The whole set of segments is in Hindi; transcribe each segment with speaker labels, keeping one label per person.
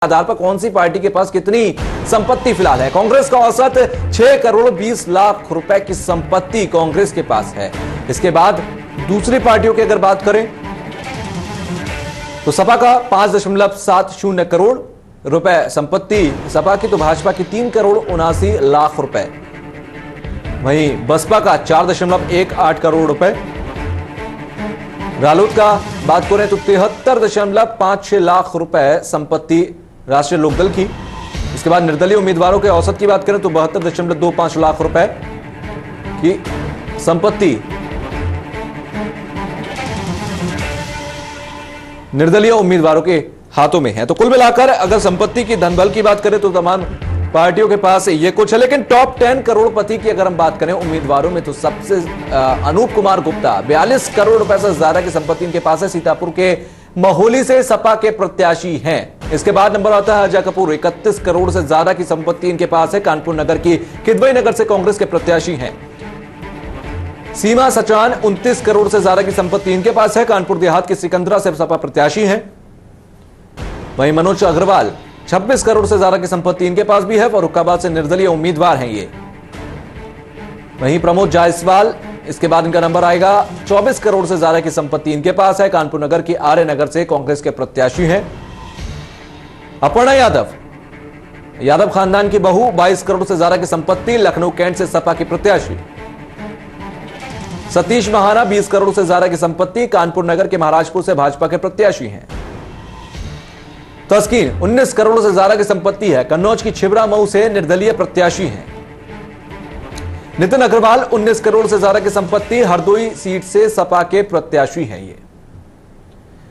Speaker 1: आधार पर कौन सी पार्टी के पास कितनी संपत्ति फिलहाल है। कांग्रेस का औसत 6 करोड़ 20 लाख रुपए की संपत्ति कांग्रेस के पास है। इसके बाद दूसरी पार्टियों की अगर बात करें तो सपा का 5.70 करोड़ रुपए संपत्ति सपा की, तो भाजपा की 3 करोड़ 79 लाख रुपए, वहीं बसपा का 4.18 करोड़ रुपए, रालोद का बात करें तो 73.56 लाख रुपए संपत्ति राष्ट्रीय लोकदल की। इसके बाद निर्दलीय उम्मीदवारों के औसत की बात करें तो 72.25 लाख रुपए की संपत्ति निर्दलीय उम्मीदवारों के हाथों में है। तो कुल मिलाकर अगर संपत्ति की धनबल की बात करें तो तमाम पार्टियों के पास ये कुछ है। लेकिन टॉप 10 करोड़पति की अगर हम बात करें उम्मीदवारों में तो सबसे अनूप कुमार गुप्ता 42 करोड़ रुपए से ज्यादा की संपत्ति इनके पास है। सीतापुर के महोली से सपा के प्रत्याशी हैं। इसके बाद नंबर आता है अजय कपूर, 31 करोड़ से ज्यादा की संपत्ति इनके पास है। कानपुर नगर की किदवई नगर से कांग्रेस के प्रत्याशी हैं। सीमा सचान 29 करोड़ से ज्यादा की संपत्ति इनके पास है। कानपुर देहात के सिकंदरा से सपा प्रत्याशी हैं। वहीं मनोज अग्रवाल 26 करोड़ से ज्यादा की संपत्ति इनके पास भी है। फर्रुखाबाद से निर्दलीय उम्मीदवार हैं ये। वहीं प्रमोद जायसवाल, इसके बाद इनका नंबर आएगा 24 करोड़ से ज्यादा की संपत्ति इनके पास है। कानपुर नगर की आर्य नगर से कांग्रेस के प्रत्याशी हैं। अपर्णा यादव खानदान की बहू 22 करोड़ से ज्यादा की संपत्ति, लखनऊ कैंट से सपा की प्रत्याशी। सतीश महाना 20 करोड़ से ज्यादा की संपत्ति, कानपुर नगर के महाराजपुर से भाजपा के प्रत्याशी हैं। तस्कीन 19 करोड़ से ज्यादा की संपत्ति है। कन्नौज की छिबरा मऊ से निर्दलीय प्रत्याशी हैं। नितिन अग्रवाल 19 करोड़ से ज्यादा की संपत्ति, हरदोई सीट से सपा के प्रत्याशी हैं ये।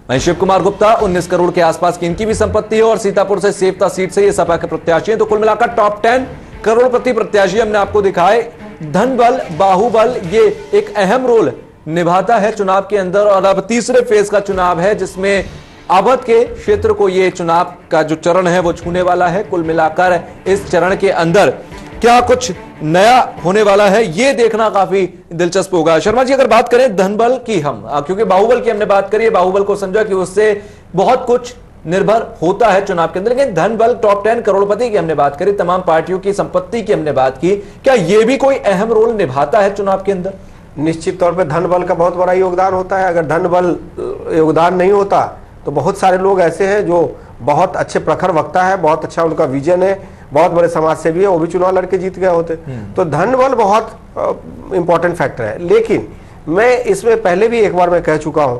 Speaker 1: वहीं शिव कुमार गुप्ता 19 करोड़ के आसपास की इनकी भी संपत्ति है और सीतापुर से सेवता सीट से ये सपा के प्रत्याशी हैं। तो कुल मिलाकर टॉप 10 करोड़पति प्रत्याशी हमने आपको दिखाए। धन बल, बाहुबल ये एक अहम रोल निभाता है चुनाव के अंदर। और अब तीसरे फेज का चुनाव है जिसमें अवध के क्षेत्र को ये चुनाव का जो चरण है वो छूने वाला है। कुल मिलाकर इस चरण के अंदर क्या कुछ नया होने वाला है ये देखना काफी दिलचस्प होगा। शर्मा जी, अगर बात करें धनबल की हम, क्योंकि बाहुबल की हमने बात करी है, बाहुबल को समझा कि उससे बहुत कुछ निर्भर होता है चुनाव के अंदर, लेकिन धनबल टॉप 10 करोड़पति की हमने बात करी, तमाम पार्टियों की संपत्ति की हमने बात की, क्या यह भी कोई अहम रोल निभाता है चुनाव के अंदर?
Speaker 2: निश्चित तौर पर धनबल का बहुत बड़ा योगदान होता है। अगर धनबल योगदान नहीं होता तो बहुत सारे लोग ऐसे हैं जो बहुत अच्छे प्रखर वक्ता है, बहुत अच्छा उनका विजन है, बहुत बड़े समाज सेवी है, वो भी चुनाव लड़के जीत गए होते। तो धनबल बहुत इंपॉर्टेंट फैक्टर है। लेकिन मैं इसमें पहले भी एक बार मैं कह चुका हूं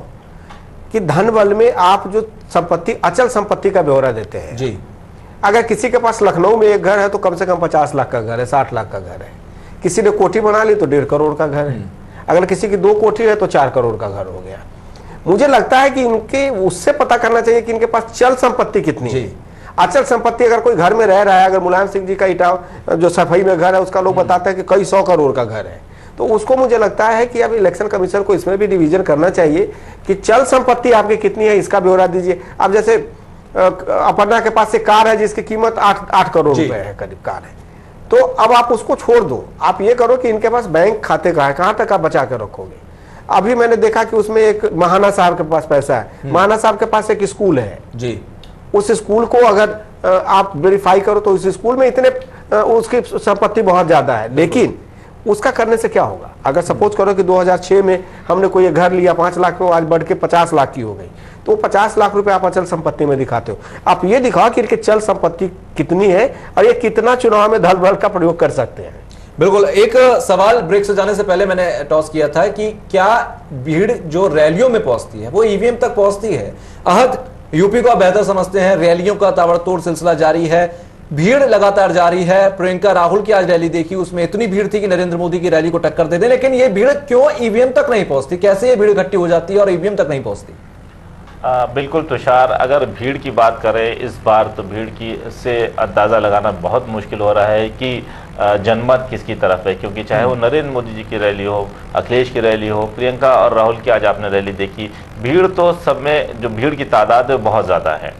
Speaker 2: कि धनबल में आप जो संपत्ति, अचल संपत्ति का ब्यौरा देते हैं
Speaker 1: जी।
Speaker 2: अगर किसी के पास लखनऊ में एक घर है तो कम से कम 50 लाख का घर है, 60 लाख का घर है। किसी ने कोठी बना ली तो 1.5 करोड़ का घर है। अगर किसी की 2 कोठी है तो 4 करोड़ का घर हो गया। मुझे लगता है कि इनके उससे पता करना चाहिए कि इनके पास चल संपत्ति कितनी है। अचल संपत्ति अगर कोई घर में रह रहा है, अगर मुलायम सिंह जी का इटाव जो सफाई में घर है उसका लोग बताते हैं कि कई 100 करोड़ का घर है, तो उसको मुझे लगता है कि अब इलेक्शन कमीशन को इसमें भी डिवीजन करना चाहिए कि चल संपत्ति आपकी कितनी है इसका ब्यौरा दीजिए। अब जैसे अपर्णा के पास एक कार है जिसकी कीमत 8 करोड़ रुपए है, करीब कार है, तो अब आप उसको छोड़ दो, आप ये करो कि इनके पास बैंक खाते का है, कहां तक आप बचा कर रखोगे। अभी मैंने देखा कि उसमें एक महाना साहब के पास पैसा है, महाना साहब के पास एक स्कूल है जी, उस स्कूल को अगर आप वेरीफाई करो तो उस स्कूल में इतने उसकी संपत्ति बहुत ज्यादा है। लेकिन उसका करने से क्या होगा? अगर सपोज करो कि 2006 में हमने कोई घर लिया 5 लाख में, आज बढ़ के 50 लाख की हो गई, तो 50 लाख रुपए आप अचल संपत्ति में दिखाते हो। आप ये दिखाओ कि इनकी चल संपत्ति कितनी है और ये कितना चुनाव में धन का प्रयोग कर सकते हैं।
Speaker 1: बिल्कुल। एक सवाल ब्रेक से जाने से पहले मैंने टॉस किया था कि क्या भीड़ जो रैलियों में पहुंचती है वो ईवीएम तक पहुंचती है? अहद यूपी को आप बेहतर समझते हैं, रैलियों का ताबड़तोड़ सिलसिला जारी है, भीड़ लगातार जारी है। प्रियंका राहुल की आज रैली देखी, उसमें इतनी भीड़ थी कि नरेंद्र मोदी की रैली को टक्कर दे दे, लेकिन ये भीड़ क्यों ईवीएम तक नहीं पहुंचती? कैसे ये भीड़ इकट्ठी हो जाती है और ईवीएम तक नहीं पहुंचती?
Speaker 3: बिल्कुल तुषार, अगर भीड़ की बात करें इस बार तो भीड़ की से अंदाज़ा लगाना बहुत मुश्किल हो रहा है कि जनमत किसकी तरफ है, क्योंकि चाहे वो नरेंद्र मोदी जी की रैली हो, अखिलेश की रैली हो, प्रियंका और राहुल की आज आपने रैली देखी, भीड़ तो सब में जो भीड़ की तादाद है बहुत ज़्यादा है।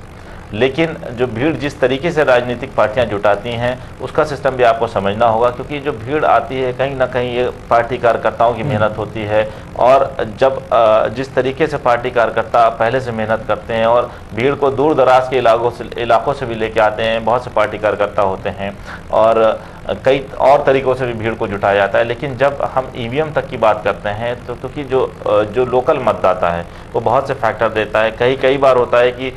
Speaker 3: लेकिन जो भीड़ जिस तरीके से राजनीतिक पार्टियां जुटाती हैं उसका सिस्टम भी आपको समझना होगा, क्योंकि जो भीड़ आती है कहीं ना कहीं ये पार्टी कार्यकर्ताओं की मेहनत होती है, और जब जिस तरीके से पार्टी कार्यकर्ता पहले से मेहनत करते हैं और भीड़ को दूर दराज के इलाकों से भी लेके आते हैं, बहुत से पार्टी कार्यकर्ता होते हैं और कई और तरीकों से भी भीड़ को जुटाया जाता है, लेकिन जब हम ईवीएम तक की बात करते हैं तो क्योंकि जो लोकल मतदाता है वो बहुत से फैक्टर देता है। कई बार होता है कि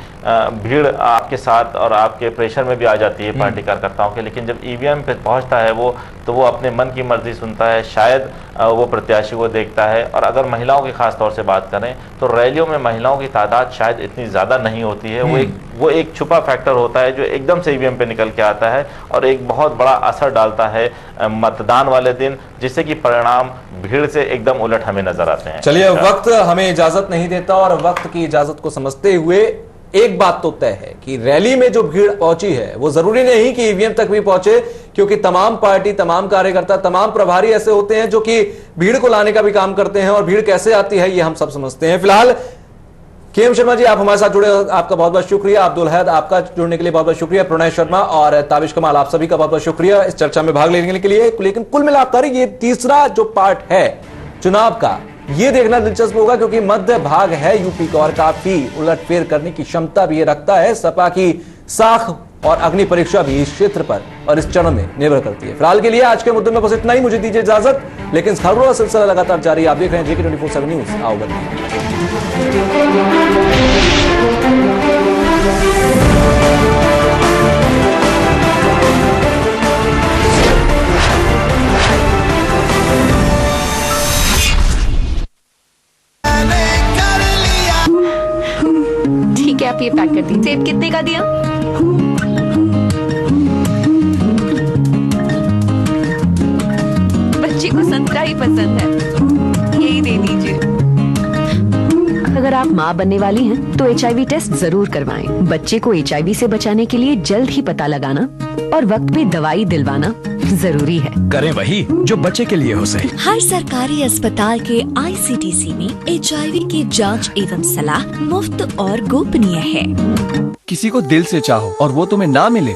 Speaker 3: भीड़ आपके साथ और आपके प्रेशर में भी आ जाती है पार्टी कार्यकर्ताओं के, लेकिन जब ईवीएम पे पहुंचता है वो तो वो अपने मन की मर्जी सुनता है, शायद वो प्रत्याशी को देखता है। और अगर महिलाओं की खास तौर से बात करें तो रैलियों में महिलाओं की तादाद शायद इतनी ज़्यादा नहीं होती है, वो एक छुपा फैक्टर होता है जो एकदम से ईवीएम पे निकल के आता है और एक बहुत बड़ा असर डालता है मतदान वाले दिन, जिससे कि परिणाम भीड़ से एकदम उलट हमें नजर आते हैं।
Speaker 1: चलिए, वक्त हमें इजाजत नहीं देता और वक्त की इजाजत को समझते हुए एक बात तो तय है कि रैली में जो भीड़ पहुंची है वो जरूरी नहीं कि ईवीएम तक भी पहुंचे, क्योंकि तमाम पार्टी, तमाम कार्यकर्ता, तमाम प्रभारी ऐसे होते हैं जो कि भीड़ को लाने का भी काम करते हैं और भीड़ कैसे आती है ये हम सब समझते हैं। फिलहाल केएम शर्मा जी, आप हमारे साथ जुड़े, आपका बहुत बहुत शुक्रिया। अब्दुल हैद, आपका जुड़ने के लिए बहुत बहुत शुक्रिया। प्रणय शर्मा और ताबिश कमाल, आप सभी का बहुत बहुत शुक्रिया इस चर्चा में भाग लेने के लिए। लेकिन कुल मिलाकर ये तीसरा जो पार्ट है चुनाव का, ये देखना दिलचस्प होगा, क्योंकि मध्य भाग है यूपी का और काफी उलटफेर करने की क्षमता भी ये रखता है। सपा की साख और अग्नि परीक्षा भी इस क्षेत्र पर और इस चरण में निर्भर करती है। फिलहाल के लिए आज के मुद्दे में बस इतना ही, मुझे दीजिए इजाजत, लेकिन खबरों का सिलसिला लगातार जारी है। आप देख रहे हैं JK 24/7 न्यूज। आओ
Speaker 4: ठीक है, आप ये पैक कर दीजिए। सेब कितने का दिया? बच्चे को संतरा ही पसंद है, यही दे दीजिए।
Speaker 5: अगर आप माँ बनने वाली हैं, तो HIV टेस्ट जरूर करवाएं। बच्चे को HIV से बचाने के लिए जल्द ही पता लगाना और वक्त पे दवाई दिलवाना जरूरी है।
Speaker 6: करें वही जो बच्चे के लिए हो सही।
Speaker 7: हर सरकारी अस्पताल के ICTC में HIV की जांच एवं सलाह मुफ्त और गोपनीय है।
Speaker 6: किसी को दिल से चाहो और वो तुम्हें ना मिले